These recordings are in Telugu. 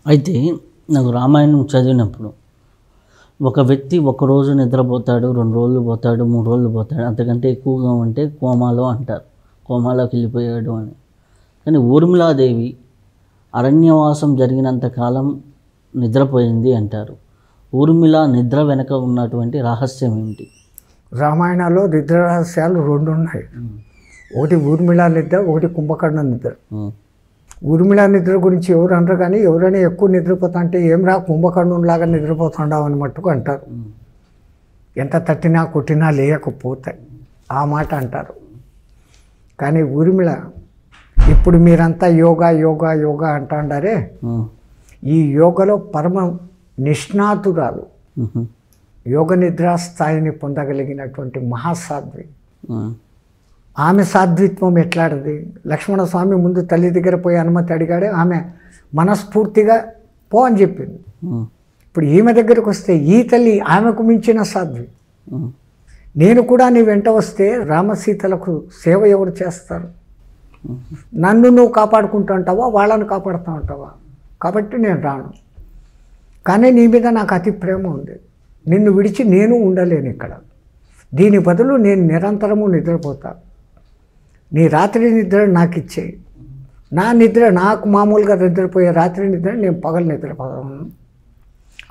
అయితే నాకు రామాయణం చదివినప్పుడు ఒక వ్యక్తి ఒకరోజు నిద్రపోతాడు, 2 రోజులు పోతాడు, 3 రోజులు పోతాడు. అంతకంటే ఎక్కువగా ఉంటే కోమాలో అంటారు. కోమాలోకి వెళ్ళిపోయాడు అని. కానీ ఊర్మిళాదేవి అరణ్యవాసం జరిగినంత కాలం నిద్రపోయింది అంటారు. ఊర్మిళ నిద్ర వెనక ఉన్నటువంటి రహస్యం ఏమిటి? రామాయణంలో నిద్ర రహస్యాలు 2 ఉన్నాయి. ఒకటి ఊర్మిళ నిద్ర, ఒకటి కుంభకర్ణ నిద్ర. ఊర్మిళ నిద్ర గురించి ఎవరు అనరు, కానీ ఎవరైనా ఎక్కువ నిద్రపోతా అంటే ఏం రా కుంభకర్ణులాగా నిద్రపోతుండవు అని మట్టుకు అంటారు. ఎంత తట్టినా కొట్టినా లేకపోతాయి ఆ మాట అంటారు. కానీ ఊర్మిళ ఇప్పుడు మీరంతా యోగా యోగా యోగా అంటారే, ఈ యోగలో పరమ నిష్ణాతురాలు, యోగ నిద్రా స్థాయిని పొందగలిగినటువంటి మహాసాధ్వి. ఆమె సాధ్విత్వం ఎట్లాంటిది? లక్ష్మణస్వామి ముందు తల్లి దగ్గర పోయి అనుమతి అడిగాడే, ఆమె మనస్ఫూర్తిగా పో అని చెప్పింది. ఇప్పుడు ఈమె దగ్గరకు వస్తే ఈ తల్లి ఆమెకు మించిన సాధ్వి. నేను కూడా నీ వెంట వస్తే రామసీతలకు సేవ ఎవరు చేస్తారు? నన్ను నువ్వు కాపాడుకుంటూ ఉంటావా, వాళ్ళని కాపాడుతూ ఉంటావా? కాబట్టి నేను రాను. కానీ నీ మీద నాకు అతి ప్రేమ ఉంది, నిన్ను విడిచి నేను ఉండలేను ఇక్కడ. దీని బదులు నేను నిరంతరము నిద్రపోతా. నీ రాత్రి నిద్ర నాకు ఇచ్చేయి. నా నిద్ర నాకు మామూలుగా నిద్రపోయే రాత్రి నిద్ర నేను పగలు నిద్రపోతాను.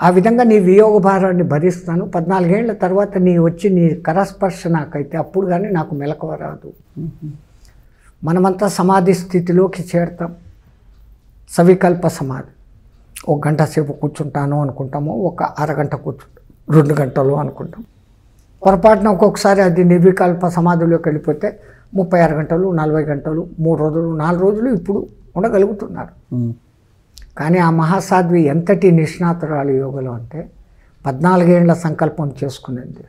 ఆ విధంగా నీ వియోగ భారాన్ని భరిస్తాను. 14 ఏళ్ల తర్వాత నీ వచ్చి నీ కరస్పర్శ నాకైతే అప్పుడు కానీ నాకు మెలకువ రాదు. మనమంతా సమాధి స్థితిలోకి చేరుతాం. సవికల్ప సమాధి. 1 గంట సేపు కూర్చుంటాను అనుకుంటాము, ఒక అరగంట కూర్చుంటాం, 2 గంటలు అనుకుంటాం. పొరపాటున ఒక్కొక్కసారి అది నిర్వికల్ప సమాధిలోకి వెళ్ళిపోతే 36 గంటలు, 40 గంటలు, 3 రోజులు, 4 రోజులు ఇప్పుడు ఉండగలుగుతున్నారు. కానీ ఆ మహాసాధ్వి ఎంతటి నిష్ణాతురాలు యోగలో అంటే 14 ఏళ్ల సంకల్పం చేసుకునేది.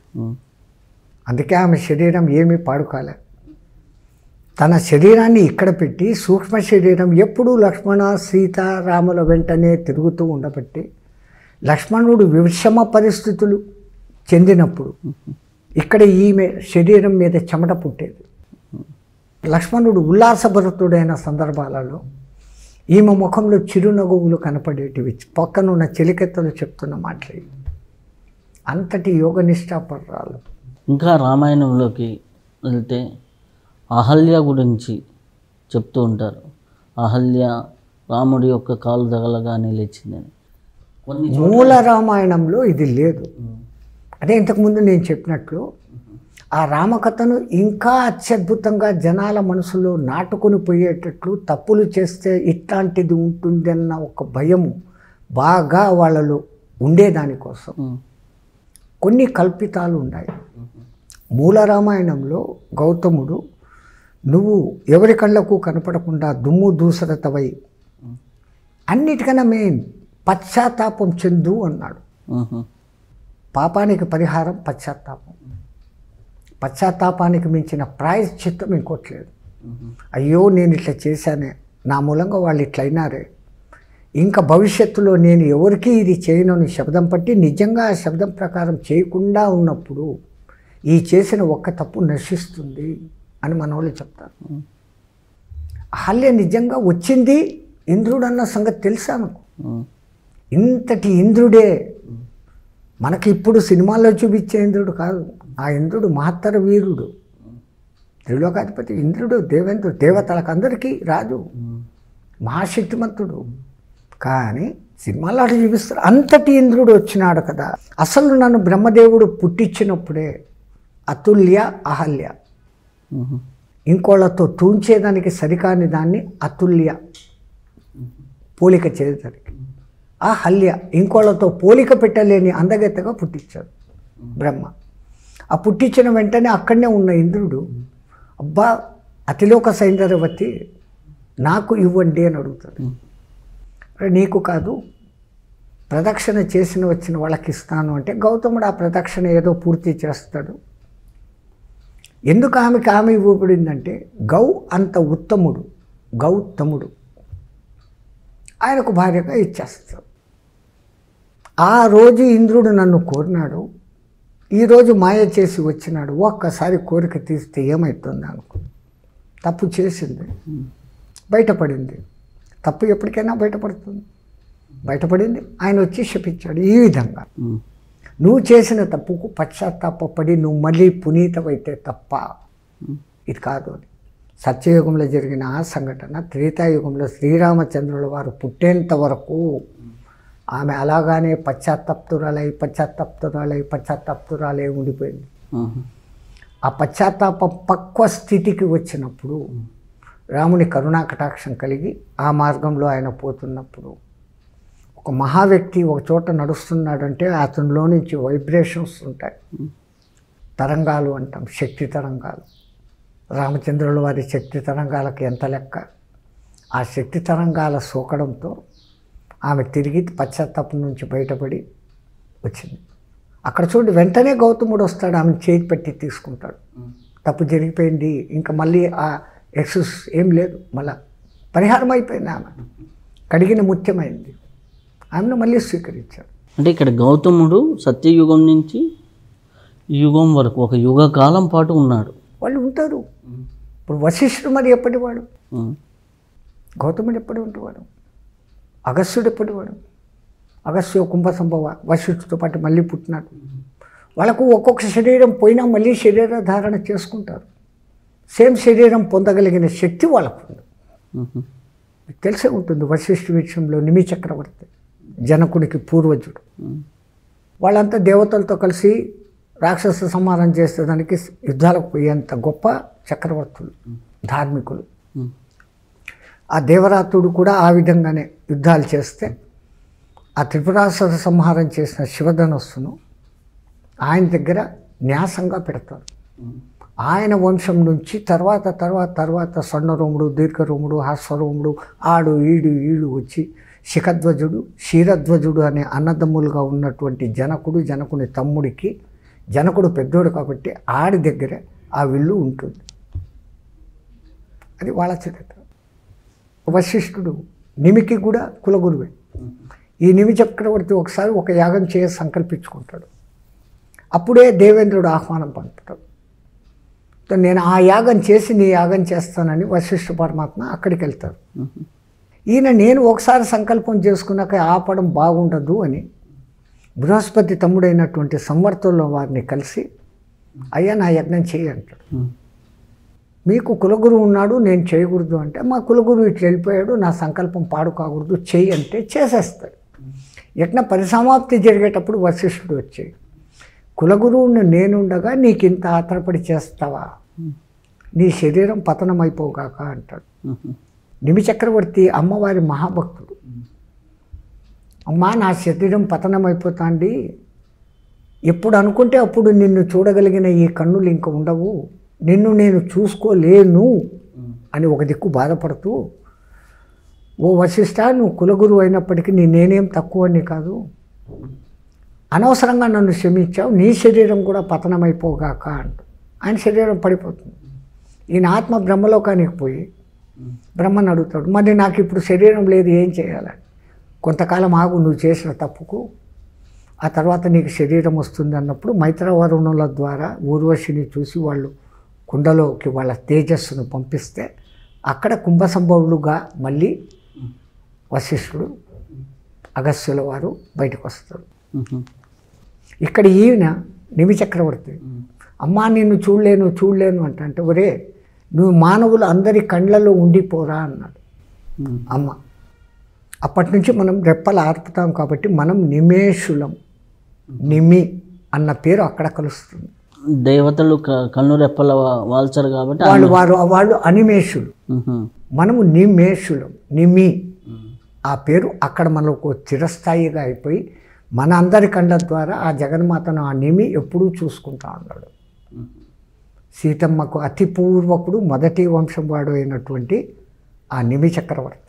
అందుకే ఆమె శరీరం ఏమీ పాడుకాలే. తన శరీరాన్ని ఇక్కడ పెట్టి సూక్ష్మ శరీరం ఎప్పుడూ లక్ష్మణ సీత రాముల వెంటనే తిరుగుతూ ఉండబట్టి లక్ష్మణుడు విషమ పరిస్థితులు చెందినప్పుడు ఇక్కడ ఈమె శరీరం మీద చెమట పుట్టేది. లక్ష్మణుడు ఉల్లాసభరితుడైన సందర్భాలలో ఈమె ముఖంలో చిరునవ్వులు కనపడేటివి. పక్కనున్న చెలికెత్తలు చెప్తున్న మాటలు. అంతటి యోగనిష్టాపరాలు. ఇంకా రామాయణంలోకి వెళ్తే అహల్య గురించి చెప్తూ ఉంటారు. అహల్య రాముడి యొక్క కాలు తగలగానే లేచిందని. మూల రామాయణంలో ఇది లేదు. అదే ఇంతకుముందు నేను చెప్పినట్లు ఆ రామకథను ఇంకా అత్యద్భుతంగా జనాల మనసులో నాటుకొని పోయేటట్లు, తప్పులు చేస్తే ఇట్లాంటిది ఉంటుందన్న ఒక భయము బాగా వాళ్ళలో ఉండేదానికోసం కొన్ని కల్పితాలు ఉన్నాయి. మూల రామాయణంలో గౌతముడు నువ్వు ఎవరి కళ్ళకు కనపడకుండా దుమ్ము దూసరతవై అన్నిటికన్నా మెయిన్ పశ్చాత్తాపం చెందు అన్నాడు. పాపానికి పరిహారం పశ్చాత్తాపం. పశ్చాత్తాపానికి మించిన ప్రాయశ్చిత్తం ఇంకోట్లేదు. అయ్యో నేను ఇట్లా చేశానే, నా మూలంగా వాళ్ళు ఇట్లా అయినారే, ఇంకా భవిష్యత్తులో నేను ఎవరికి ఇది చేయనని శబ్దం పట్టి నిజంగా ఆ శబ్దం ప్రకారం చేయకుండా ఉన్నప్పుడు ఈ చేసిన ఒక్క తప్పు నశిస్తుంది అని మన వాళ్ళు చెప్తారు. అహల్య నిజంగా వచ్చింది ఇంద్రుడు అన్న సంగతి తెలుసా నాకు? ఇంతటి ఇంద్రుడే మనకి ఇప్పుడు సినిమాల్లో చూపించే ఇంద్రుడు కాదు. ఆ ఇంద్రుడు మహత్తర వీరుడు, త్రిలోకాధిపతి ఇంద్రుడు, దేవేంద్రుడు, దేవతలకు అందరికీ రాజు, మహాశక్తిమంతుడు. కానీ సినిమాల్లో అటు చూపిస్తారు. అంతటి ఇంద్రుడు వచ్చినాడు కదా. అసలు నన్ను బ్రహ్మదేవుడు పుట్టించినప్పుడే అతుల్య అహల్య, ఇంకోళ్ళతో తూంచేదానికి సరికాని దాన్ని అతుల్య, పోలిక చేసేదానికి అహల్య, ఇంకోళ్ళతో పోలిక పెట్టలేని అందగత్తెగా పుట్టించాడు బ్రహ్మ. ఆ పుట్టించిన వెంటనే అక్కడనే ఉన్న ఇంద్రుడు అబ్బా అతిలోక సౌందర్యవతి నాకు ఇవ్వండి అని అడుగుతాడు. నీకు కాదు, ప్రదక్షిణ చేసిన వచ్చిన వాళ్ళకి ఇస్తాను అంటే గౌతముడు ఆ ప్రదక్షిణ ఏదో పూర్తి చేస్తాడు. ఎందుకు ఆమె ఇవ్వబడిందంటే గౌ అంత ఉత్తముడు, గౌతముడు ఆయనకు భార్యగా ఇచ్చేస్తాడు. ఆ రోజు ఇంద్రుడు నన్ను కోరినాడు, ఈరోజు మాయ చేసి వచ్చినాడు, ఒక్కసారి కోరిక తీస్తే ఏమవుతుంది అనుకో. తప్పు చేసింది, బయటపడింది. తప్పు ఎప్పటికైనా బయటపడుతుంది. బయటపడింది. ఆయన వచ్చి శపించాడు ఈ విధంగా, నువ్వు చేసిన తప్పుకు పశ్చాత్తాపడి నువ్వు మళ్ళీ పునీతమైతే తప్ప ఇది కాదు అని. సత్యయుగంలో జరిగిన ఆ సంఘటన త్రేతాయుగంలో శ్రీరామచంద్రుల వారు పుట్టేంత వరకు ఆమె అలాగానే పశ్చాత్తాప్తురాలై ఉండిపోయింది. ఆ పశ్చాత్తాప పక్వ స్థితికి వచ్చినప్పుడు రాముని కరుణా కటాక్షం కలిగి ఆ మార్గంలో ఆయన పోతున్నప్పుడు ఒక మహా వ్యక్తి ఒక చోట నడుస్తున్నాడంటే అతనిలో నుంచి వైబ్రేషన్స్ ఉంటాయి, తరంగాలు అంటాం, శక్తి తరంగాలు. రామచంద్రుల వారి శక్తి తరంగాలకు ఎంత లెక్క. ఆ శక్తి తరంగాల సోకడంతో ఆమె తిరిగి పశ్చాత్తాపం నుంచి బయటపడి వచ్చింది. అక్కడ చూడండి, వెంటనే గౌతముడు వస్తాడు, ఆమె చేతి పెట్టి తీసుకుంటాడు. తప్పు జరిగిపోయింది, ఇంకా మళ్ళీ ఆ ఎక్సెస్ ఏం లేదు, మళ్ళా పరిహారం అయిపోయింది. ఆమె కడిగిన ముత్యమైంది, ఆమెను మళ్ళీ స్వీకరించాడు. అంటే ఇక్కడ గౌతముడు సత్యయుగం నుంచి యుగం వరకు ఒక యుగ కాలం పాటు ఉన్నాడు. వాళ్ళు ఉంటారు. ఇప్పుడు వశిష్ఠుడు మరి ఎప్పటివాడు, గౌతముడు ఎప్పటి ఉంటేవాడు, అగస్త్యుడు ఎప్పటివాడు. అగస్త్య కుంభ సంభవ వశిష్ఠుడితో పాటు మళ్ళీ పుట్టినాడు. వాళ్ళకు ఒక్కొక్క శరీరం పోయినా మళ్ళీ శరీర ధారణ చేసుకుంటారు. సేమ్ శరీరం పొందగలిగిన శక్తి వాళ్ళకు ఉంది. తెలిసే ఉంటుంది వశిష్ఠు విషయంలో. నిమి చక్రవర్తి జనకుడికి పూర్వజుడు. వాళ్ళంతా దేవతలతో కలిసి రాక్షస సంహారం చేసేదానికి యుద్ధాలకు పోయేంత గొప్ప చక్రవర్తులు, ధార్మికులు. ఆ దేవరాతుడు కూడా ఆ విధంగానే యుద్ధాలు చేస్తే ఆ త్రిపురాసుర సంహారం చేసిన శివధనస్సును ఆయన దగ్గర న్యాసంగా పెడతారు. ఆయన వంశం నుంచి తర్వాత స్వర్ణరోముడు, దీర్ఘరోముడు, హాస్వరోముడు, ఆడు ఈడు వచ్చి శిఖధ్వజుడు, క్షీరధ్వజుడు అనే అన్నదమ్ములుగా ఉన్నటువంటి జనకుని తమ్ముడికి, జనకుడు పెద్దోడు కాబట్టి ఆడి దగ్గర ఆ విల్లు ఉంటుంది. అది వాళ్ళ చరిత్ర. వశిష్ఠుడు నిమికి కూడా కులగురువే. ఈ నిమి చక్రవర్తి ఒకసారి ఒక యాగం చేసి సంకల్పించుకుంటాడు. అప్పుడే దేవేంద్రుడు ఆహ్వానం పంపుతాడు. నేను ఆ యాగం చేసి నీ యాగం చేస్తానని వశిష్ఠ పరమాత్మ అక్కడికి వెళ్తారు. నేను ఒకసారి సంకల్పం చేసుకున్నాక ఆపడం బాగుండదు అని బృహస్పతి తమ్ముడైనటువంటి సంవర్తుల వారిని కలిసి, అయ్యా నా యజ్ఞం చేయి అంటాడు. మీకు కులగురువు ఉన్నాడు, నేను చేయకూడదు అంటే, మా కులగురువు ఇట్లా వెళ్ళిపోయాడు, నా సంకల్పం పాడు కాకూడదు, చెయ్యి అంటే చేసేస్తాడు. యజ్ఞ పరిసమాప్తి జరిగేటప్పుడు వశిష్ఠుడు వచ్చాయి, కులగురువుని నేనుండగా నీకు ఇంత ఆత్రపడి చేస్తావా, నీ శరీరం పతనం అయిపోగాక అంటాడు. నిమి చక్రవర్తి అమ్మవారి మహాభక్తుడు. అమ్మా నా శరీరం పతనం అయిపోతాండి, ఎప్పుడు అనుకుంటే అప్పుడు నిన్ను చూడగలిగిన ఈ కన్నులు ఇంక ఉండవు, నిన్ను నేను చూసుకోలేను అని ఒక దిక్కు బాధపడుతూ, ఓ వశిష్ఠ నువ్వు కులగురువు అయినప్పటికీ నేనేం తక్కువని కాదు, అనవసరంగా నన్ను క్షమించావు, నీ శరీరం కూడా పతనమైపోగాక అంట. ఆయన శరీరం పడిపోతుంది. ఈయన ఆత్మ బ్రహ్మలోకానికి పోయి బ్రహ్మను అడుగుతాడు, మరి నాకు ఇప్పుడు శరీరం లేదు, ఏం చేయాలని. కొంతకాలం ఆగు, నువ్వు చేసిన తప్పుకు, ఆ తర్వాత నీకు శరీరం వస్తుంది అన్నప్పుడు మైత్రవరుణుల ద్వారా ఊర్వశిని చూసి వాళ్ళు కుండలోకి వాళ్ళ తేజస్సును పంపిస్తే అక్కడ కుంభసంభవులుగా మళ్ళీ వశిష్ఠుడు, అగస్త్యుల వారు బయటకు వస్తారు. ఇక్కడ ఈయన నిమి చక్రవర్తి, అమ్మా నిన్ను చూడలేను అంటే, ఒరే నువ్వు మానవులు అందరి కండ్లలో ఉండిపోరా అన్నాడు అమ్మ. అప్పటి నుంచి మనం రెప్పలు ఆర్పుతాం కాబట్టి మనం నిమేషులం. నిమి అన్న పేరు అక్కడ కలుస్తుంది. దేవతలు కన్ను రెప్పల వాల్చరు కాబట్టి వాళ్ళు అనిమేషులు, మనము నిమేషులం. నిమి ఆ పేరు అక్కడ మనకు చిరస్థాయిగా అయిపోయి మన అందరి కండ్ల ద్వారా ఆ జగన్మాతను ఆ నిమి ఎప్పుడూ చూసుకుంటా ఉన్నాడు. సీతమ్మకు అతి పూర్వకుడు మొదటి వంశం వాడు అయినటువంటి ఆ నిమి చక్రవర్తి.